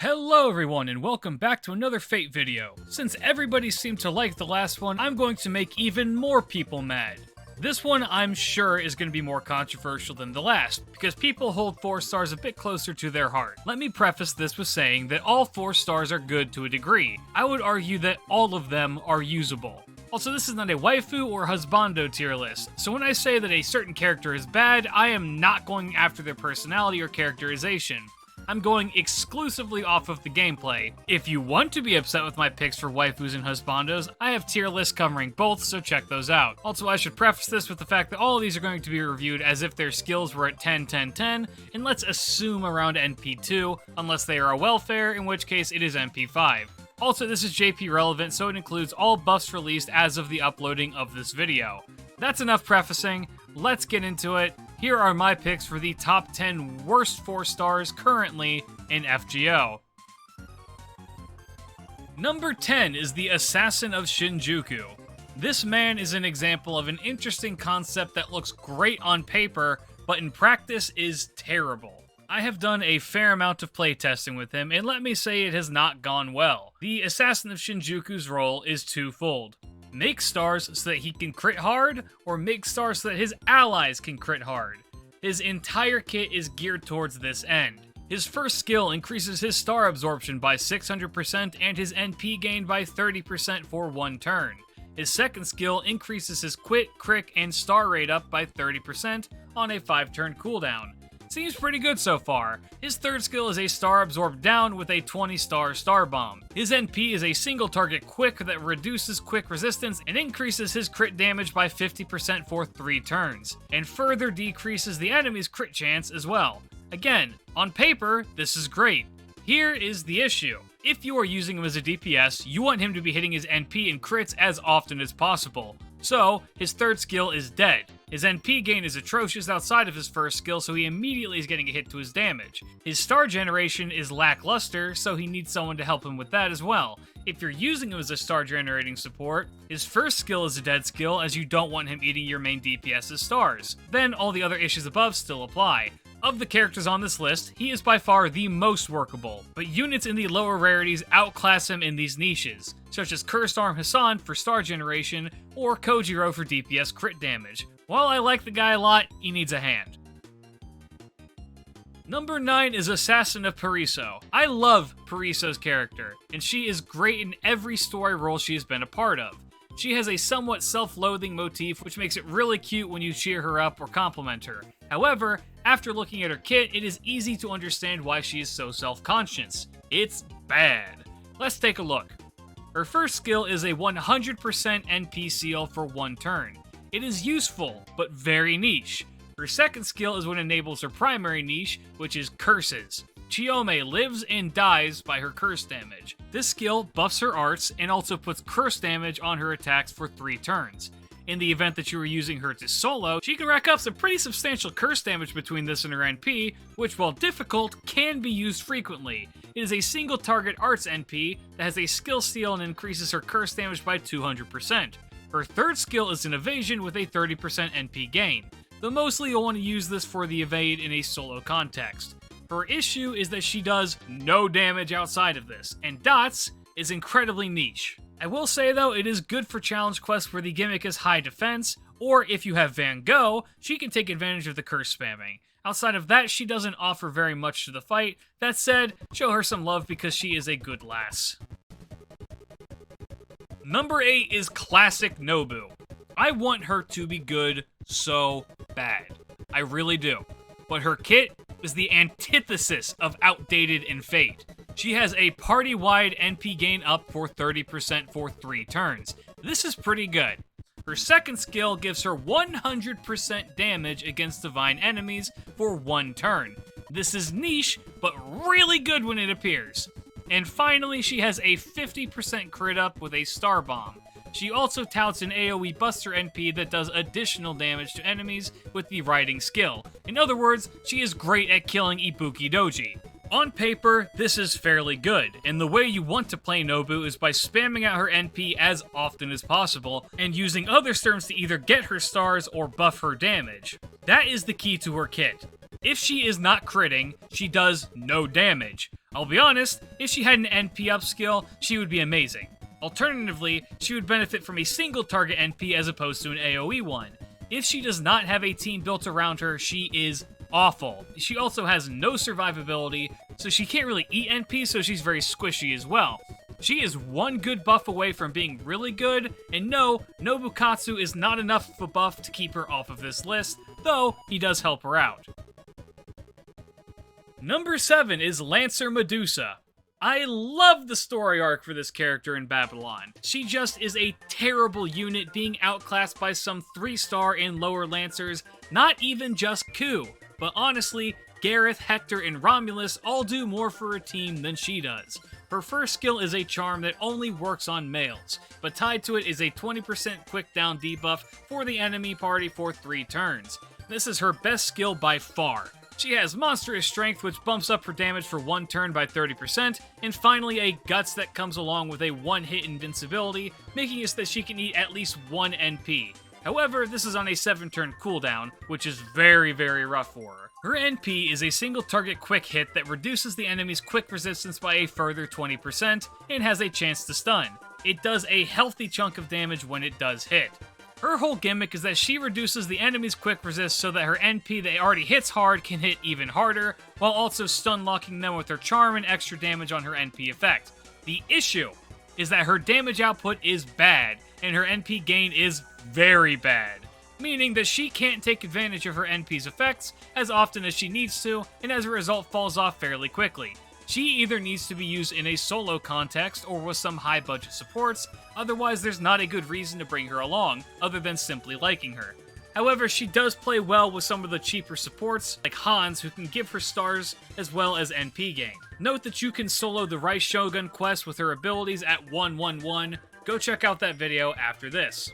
Hello everyone and welcome back to another Fate video. Since everybody seemed to like the last one, I'm going to make even more people mad. This one I'm sure is going to be more controversial than the last, because people hold 4 stars a bit closer to their heart. Let me preface this with saying that all 4 stars are good to a degree. I would argue that all of them are usable. Also, this is not a waifu or husbando tier list, so when I say that a certain character is bad, I am not going after their personality or characterization. I'm going exclusively off of the gameplay. If you want to be upset with my picks for waifus and husbandos, I have tier lists covering both, so check those out. Also, I should preface this with the fact that all of these are going to be reviewed as if their skills were at 10, 10, 10, and let's assume around NP2, unless they are a welfare, in which case it is NP5. Also, this is JP relevant, so it includes all buffs released as of the uploading of this video. That's enough prefacing, let's get into it. Here are my picks for the top 10 worst 4 stars currently in FGO. Number 10 is the Assassin of Shinjuku. This man is an example of an interesting concept that looks great on paper, but in practice is terrible. I have done a fair amount of playtesting with him, and let me say it has not gone well. The Assassin of Shinjuku's role is twofold. Make stars so that he can crit hard, or make stars so that his allies can crit hard. His entire kit is geared towards this end. His first skill increases his star absorption by 600% and his NP gain by 30% for 1 turn. His second skill increases his quit, crick, and star rate up by 30% on a 5-turn cooldown. Seems pretty good so far. His third skill is a star absorb down with a 20-star star bomb. His NP is a single target quick that reduces quick resistance and increases his crit damage by 50% for 3 turns, and further decreases the enemy's crit chance as well. Again, on paper, this is great. Here is the issue. If you are using him as a DPS, you want him to be hitting his NP and crits as often as possible. So, his third skill is dead. His NP gain is atrocious outside of his first skill, so he immediately is getting a hit to his damage. His star generation is lackluster, so he needs someone to help him with that as well. If you're using him as a star generating support, his first skill is a dead skill, as you don't want him eating your main DPS's stars. Then all the other issues above still apply. Of the characters on this list, he is by far the most workable, but units in the lower rarities outclass him in these niches, such as Cursed Arm Hassan for star generation, or Kojiro for DPS crit damage. While I like the guy a lot, he needs a hand. Number 9 is Assassin of Pariso. I love Pariso's character, and she is great in every story role she has been a part of. She has a somewhat self-loathing motif, which makes it really cute when you cheer her up or compliment her. However, after looking at her kit, it is easy to understand why she is so self-conscious. It's bad. Let's take a look. Her first skill is a 100% NP seal for 1 turn. It is useful, but very niche. Her second skill is what enables her primary niche, which is curses. Chiyome lives and dies by her curse damage. This skill buffs her arts and also puts curse damage on her attacks for 3 turns. In the event that you are using her to solo, she can rack up some pretty substantial curse damage between this and her NP, which, while difficult, can be used frequently. It is a single target arts NP that has a skill steal and increases her curse damage by 200%. Her third skill is an evasion with a 30% NP gain, though mostly you'll want to use this for the evade in a solo context. Her issue is that she does no damage outside of this, and dots is incredibly niche. I will say though, it is good for challenge quests where the gimmick is high defense, or if you have Van Gogh, she can take advantage of the curse spamming. Outside of that, she doesn't offer very much to the fight. That said, show her some love because she is a good lass. Number 8 is Classic Nobu. I want her to be good so bad. I really do. But her kit is the antithesis of outdated in Fate. She has a party-wide NP gain up for 30% for 3 turns. This is pretty good. Her second skill gives her 100% damage against divine enemies for 1 turn. This is niche, but really good when it appears. And finally, she has a 50% crit up with a star bomb. She also touts an AoE buster NP that does additional damage to enemies with the riding skill. In other words, she is great at killing Ibuki Doji. On paper, this is fairly good, and the way you want to play Nobu is by spamming out her NP as often as possible, and using other terms to either get her stars or buff her damage. That is the key to her kit. If she is not critting, she does no damage. I'll be honest, if she had an NP upskill, she would be amazing. Alternatively, she would benefit from a single target NP as opposed to an AoE one. If she does not have a team built around her, she is awful. She also has no survivability, so she can't really eat NP, so she's very squishy as well. She is one good buff away from being really good, and no, Nobukatsu is not enough of a buff to keep her off of this list, though he does help her out. Number 7 is Lancer Medusa. I love the story arc for this character in Babylon. She just is a terrible unit, being outclassed by some 3-star and lower Lancers, not even just Ku, but honestly, Gareth, Hector, and Romulus all do more for a team than she does. Her first skill is a charm that only works on males, but tied to it is a 20% quick down debuff for the enemy party for 3 turns. This is her best skill by far. She has monstrous strength, which bumps up her damage for 1 turn by 30%, and finally a guts that comes along with a 1-hit invincibility, making it so that she can eat at least 1 NP. However, this is on a 7-turn cooldown, which is very, very rough for her. Her NP is a single target quick hit that reduces the enemy's quick resistance by a further 20% and has a chance to stun. It does a healthy chunk of damage when it does hit. Her whole gimmick is that she reduces the enemy's quick resist so that her NP that already hits hard can hit even harder, while also stun locking them with her charm and extra damage on her NP effect. The issue is that her damage output is bad, and her NP gain is very bad, meaning that she can't take advantage of her NP's effects as often as she needs to, and as a result falls off fairly quickly. She either needs to be used in a solo context or with some high budget supports, otherwise there's not a good reason to bring her along, other than simply liking her. However, she does play well with some of the cheaper supports, like Hans, who can give her stars as well as NP gain. Note that you can solo the Rice Shogun quest with her abilities at 111, go check out that video after this.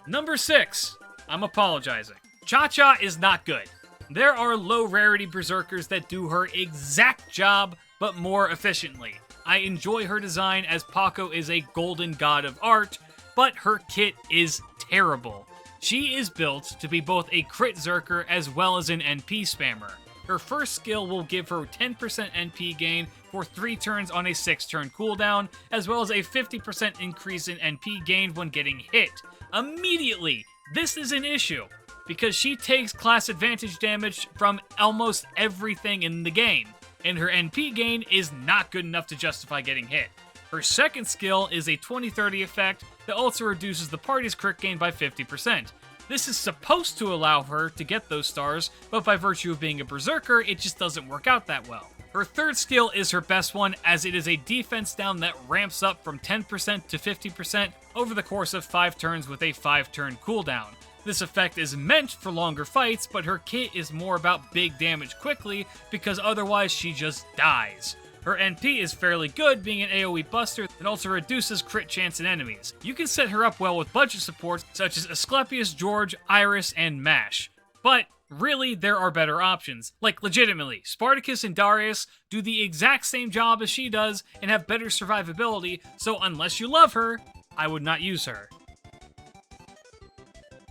Number 6. I'm apologizing. Chacha is not good. There are low rarity berserkers that do her exact job, but more efficiently. I enjoy her design as Paco is a golden god of art, but her kit is terrible. She is built to be both a crit zerker as well as an NP spammer. Her first skill will give her 10% NP gain for 3 turns on a 6-turn cooldown, as well as a 50% increase in NP gain when getting hit. Immediately, this is an issue, because she takes class advantage damage from almost everything in the game, and her NP gain is not good enough to justify getting hit. Her second skill is a 20-30 effect that also reduces the party's crit gain by 50%. This is supposed to allow her to get those stars, but by virtue of being a berserker, it just doesn't work out that well. Her third skill is her best one, as it is a defense down that ramps up from 10% to 50% over the course of 5 turns with a 5-turn cooldown. This effect is meant for longer fights, but her kit is more about big damage quickly, because otherwise she just dies. Her NP is fairly good, being an AoE buster that also reduces crit chance in enemies. You can set her up well with budget supports such as Asclepius, George, Iris, and Mash. But really, there are better options. Like, legitimately, Spartacus and Darius do the exact same job as she does and have better survivability, so unless you love her, I would not use her.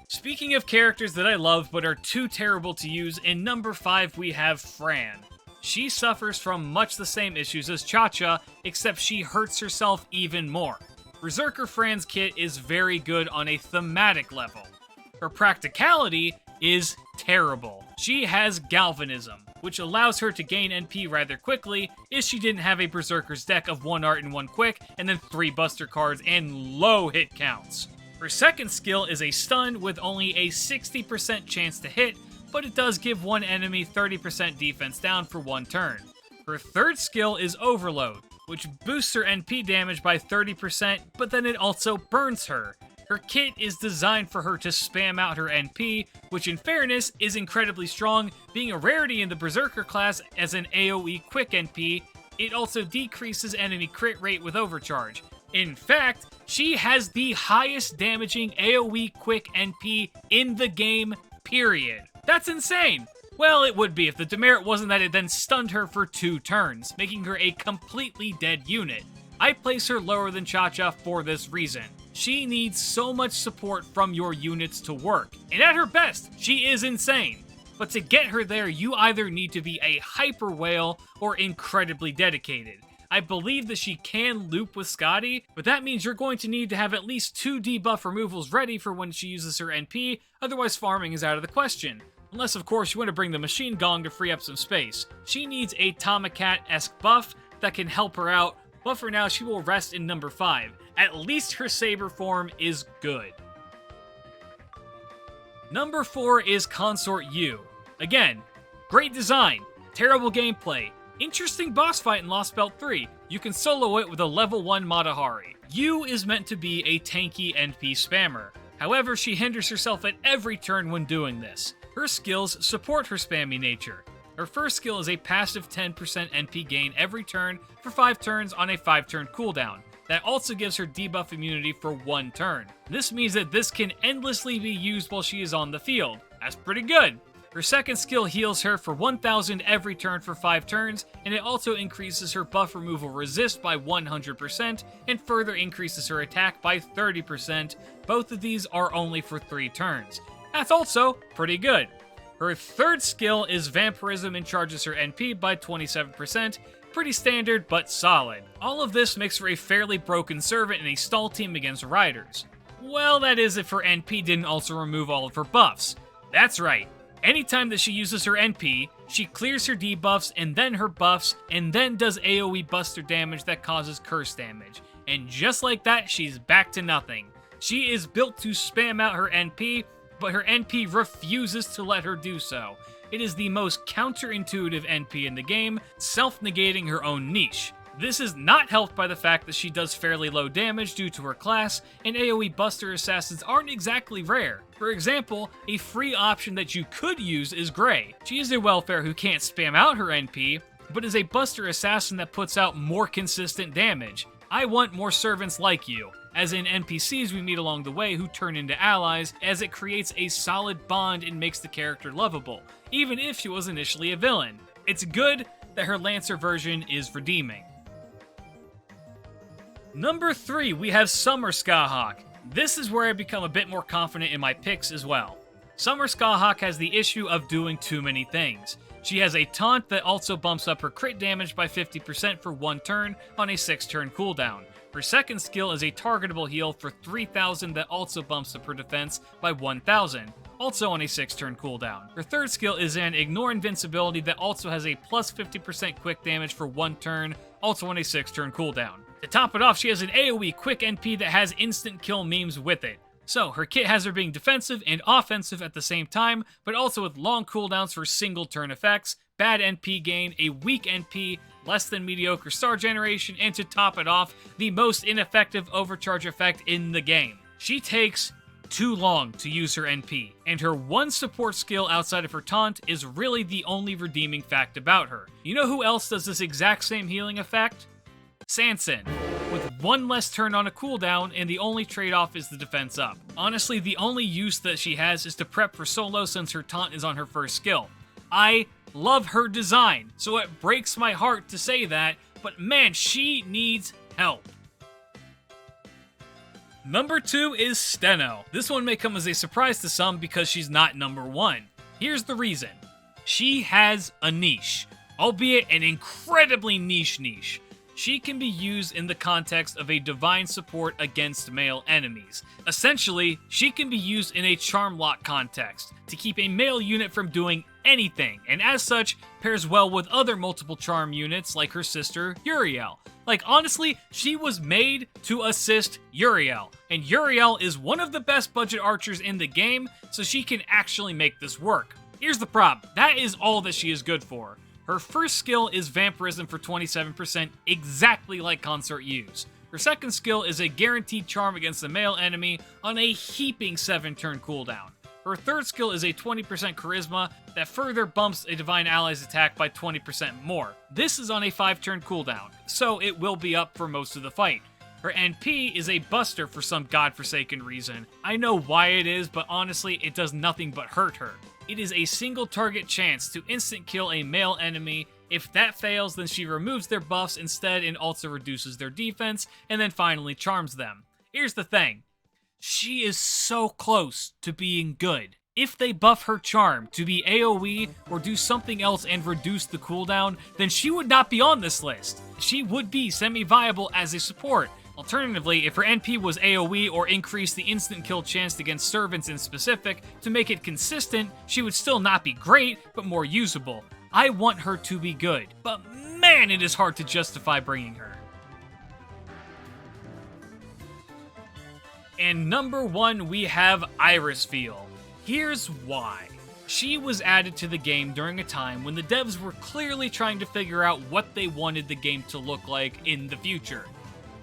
Speaking of characters that I love but are too terrible to use, in number 5 we have Fran. She suffers from much the same issues as Chacha, except she hurts herself even more. Berserker Fran's kit is very good on a thematic level. Her practicality is terrible. She has Galvanism, which allows her to gain NP rather quickly if she didn't have a Berserker's deck of 1 art and 1 quick, and then 3 buster cards and low hit counts. Her second skill is a stun with only a 60% chance to hit, but it does give one enemy 30% defense down for 1 turn. Her third skill is Overload, which boosts her NP damage by 30%, but then it also burns her. Her kit is designed for her to spam out her NP, which in fairness is incredibly strong, being a rarity in the Berserker class as an AoE quick NP. It also decreases enemy crit rate with Overcharge. In fact, she has the highest damaging AoE quick NP in the game, period. That's insane! Well, it would be if the demerit wasn't that it then stunned her for 2 turns, making her a completely dead unit. I place her lower than Chacha for this reason. She needs so much support from your units to work, and at her best, she is insane. But to get her there, you either need to be a hyper whale or incredibly dedicated. I believe that she can loop with Scotty, but that means you're going to need to have at least 2 debuff removals ready for when she uses her NP, otherwise farming is out of the question. Unless, of course, you want to bring the machine gong to free up some space. She needs a Tomacat-esque buff that can help her out, but for now she will rest in number 5. At least her Saber form is good. Number 4 is Consort U. Again, great design, terrible gameplay, interesting boss fight in Lost Belt 3. You can solo it with a level 1 Matahari. U is meant to be a tanky NP spammer. However, she hinders herself at every turn when doing this. Her skills support her spammy nature. Her first skill is a passive 10% NP gain every turn for 5 turns on a 5-turn cooldown. That also gives her debuff immunity for 1 turn. This means that this can endlessly be used while she is on the field. That's pretty good. Her second skill heals her for 1000 every turn for 5 turns, and it also increases her buff removal resist by 100% and further increases her attack by 30%. Both of these are only for 3 turns. That's also pretty good. Her third skill is Vampirism and charges her NP by 27%. Pretty standard, but solid. All of this makes her a fairly broken servant in a stall team against riders. Well, that is if her NP didn't also remove all of her buffs. That's right. Anytime that she uses her NP, she clears her debuffs and then her buffs, and then does AoE buster damage that causes curse damage. And just like that, she's back to nothing. She is built to spam out her NP, but her NP refuses to let her do so. It is the most counterintuitive NP in the game, self-negating her own niche. This is not helped by the fact that she does fairly low damage due to her class, and AoE Buster Assassins aren't exactly rare. For example, a free option that you could use is Grey. She is a welfare who can't spam out her NP, but is a Buster Assassin that puts out more consistent damage. I want more servants like you, as in NPCs we meet along the way who turn into allies, as it creates a solid bond and makes the character lovable, even if she was initially a villain. It's good that her Lancer version is redeeming. Number 3, we have Summerskahawk. This is where I become a bit more confident in my picks as well. Summerskahawk has the issue of doing too many things. She has a taunt that also bumps up her crit damage by 50% for 1 turn on a 6-turn cooldown. Her second skill is a targetable heal for 3000 that also bumps up her defense by 1000, also on a 6-turn cooldown. Her third skill is an ignore invincibility that also has a plus 50% quick damage for 1 turn, also on a 6-turn cooldown. To top it off, she has an AoE quick NP that has instant kill memes with it. So, her kit has her being defensive and offensive at the same time, but also with long cooldowns for single turn effects, bad NP gain, a weak NP, less than mediocre star generation, and to top it off, the most ineffective overcharge effect in the game. She takes too long to use her NP, and her one support skill outside of her taunt is really the only redeeming fact about her. You know who else does this exact same healing effect? Sanson, with 1 less turn on a cooldown, and the only trade-off is the defense up. Honestly, the only use that she has is to prep for solo since her taunt is on her first skill. I love her design, so it breaks my heart to say that, but man, she needs help. Number 2 is Steno. This one may come as a surprise to some because she's not number 1. Here's the reason. She has a niche, albeit an incredibly niche. She can be used in the context of a divine support against male enemies. Essentially, she can be used in a charm lock context to keep a male unit from doing anything, and as such, pairs well with other multiple charm units like her sister, Uriel. Like, honestly, she was made to assist Uriel, and Uriel is one of the best budget archers in the game, so she can actually make this work. Here's the problem, that is all that she is good for. Her first skill is Vampirism for 27%, exactly like Consort U's. Her second skill is a guaranteed charm against a male enemy on a heaping 7-turn cooldown. Her third skill is a 20% Charisma that further bumps a Divine Ally's attack by 20% more. This is on a 5-turn cooldown, so it will be up for most of the fight. Her NP is a buster for some godforsaken reason. I know why it is, but honestly, it does nothing but hurt her. It is a single target chance to instant kill a male enemy. If that fails, then she removes their buffs instead and also reduces their defense, and then finally charms them. Here's the thing. She is so close to being good. If they buff her charm to be AoE or do something else and reduce the cooldown, then she would not be on this list. She would be semi-viable as a support. Alternatively, if her NP was AoE or increased the instant kill chance against servants in specific to make it consistent, she would still not be great, but more usable. I want her to be good, but man, it is hard to justify bringing her. And number 1, we have Irisfeel. Here's why. She was added to the game during a time when the devs were clearly trying to figure out what they wanted the game to look like in the future.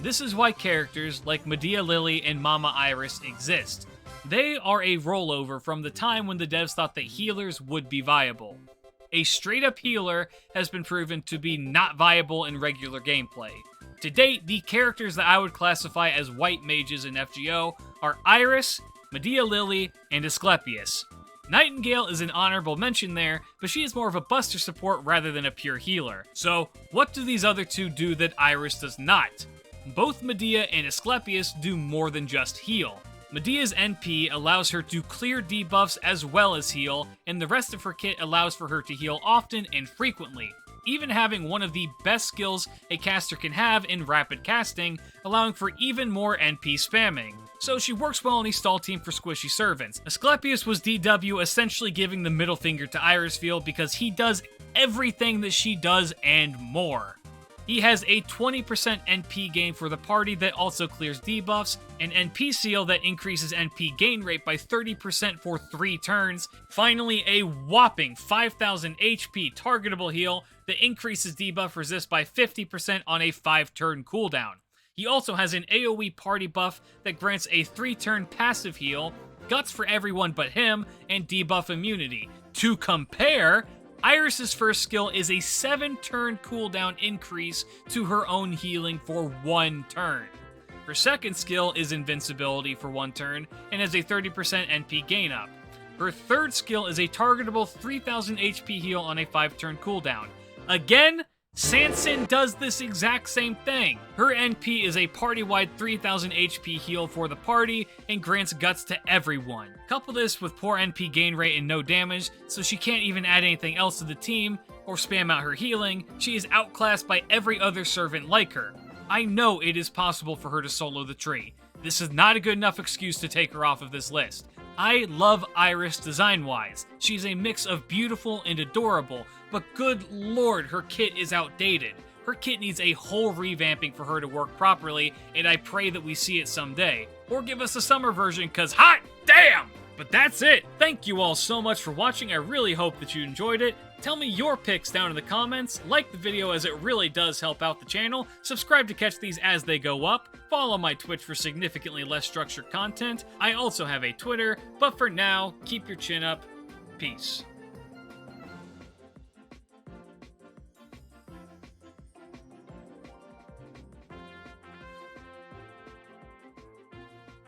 This is why characters like Medea Lily and Mama Iris exist. They are a rollover from the time when the devs thought that healers would be viable. A straight-up healer has been proven to be not viable in regular gameplay. To date, the characters that I would classify as white mages in FGO are Iris, Medea Lily, and Asclepius. Nightingale is an honorable mention there, but she is more of a buster support rather than a pure healer. So, what do these other two do that Iris does not? Both Medea and Asclepius do more than just heal. Medea's NP allows her to clear debuffs as well as heal, and the rest of her kit allows for her to heal often and frequently, even having one of the best skills a caster can have in rapid casting, allowing for even more NP spamming. So she works well on a stall team for squishy servants. Asclepius was DW essentially giving the middle finger to Irisfeel because he does everything that she does and more. He has a 20% NP gain for the party that also clears debuffs, an NP seal that increases NP gain rate by 30% for 3 turns, finally a whopping 5000 HP targetable heal that increases debuff resist by 50% on a 5-turn cooldown. He also has an AoE party buff that grants a 3-turn passive heal, guts for everyone but him, and debuff immunity. To compare, Iris's first skill is a 7-turn cooldown increase to her own healing for 1 turn. Her second skill is invincibility for 1 turn and has a 30% NP gain up. Her third skill is a targetable 3000 HP heal on a 5-turn cooldown. Again, Sanson does this exact same thing. Her NP is a party-wide 3000 HP heal for the party and grants guts to everyone. Couple this with poor NP gain rate and no damage, so she can't even add anything else to the team or spam out her healing. She is outclassed by every other servant like her. I know it is possible for her to solo the tree. This is not a good enough excuse to take her off of this list. I love Iris design-wise. She's a mix of beautiful and adorable, but good lord, her kit is outdated. Her kit needs a whole revamping for her to work properly, and I pray that we see it someday. Or give us a summer version, cause hot damn! But that's it! Thank you all so much for watching, I really hope that you enjoyed it. Tell me your picks down in the comments, like the video as it really does help out the channel, subscribe to catch these as they go up, follow my Twitch for significantly less structured content. I also have a Twitter, but for now, keep your chin up. Peace.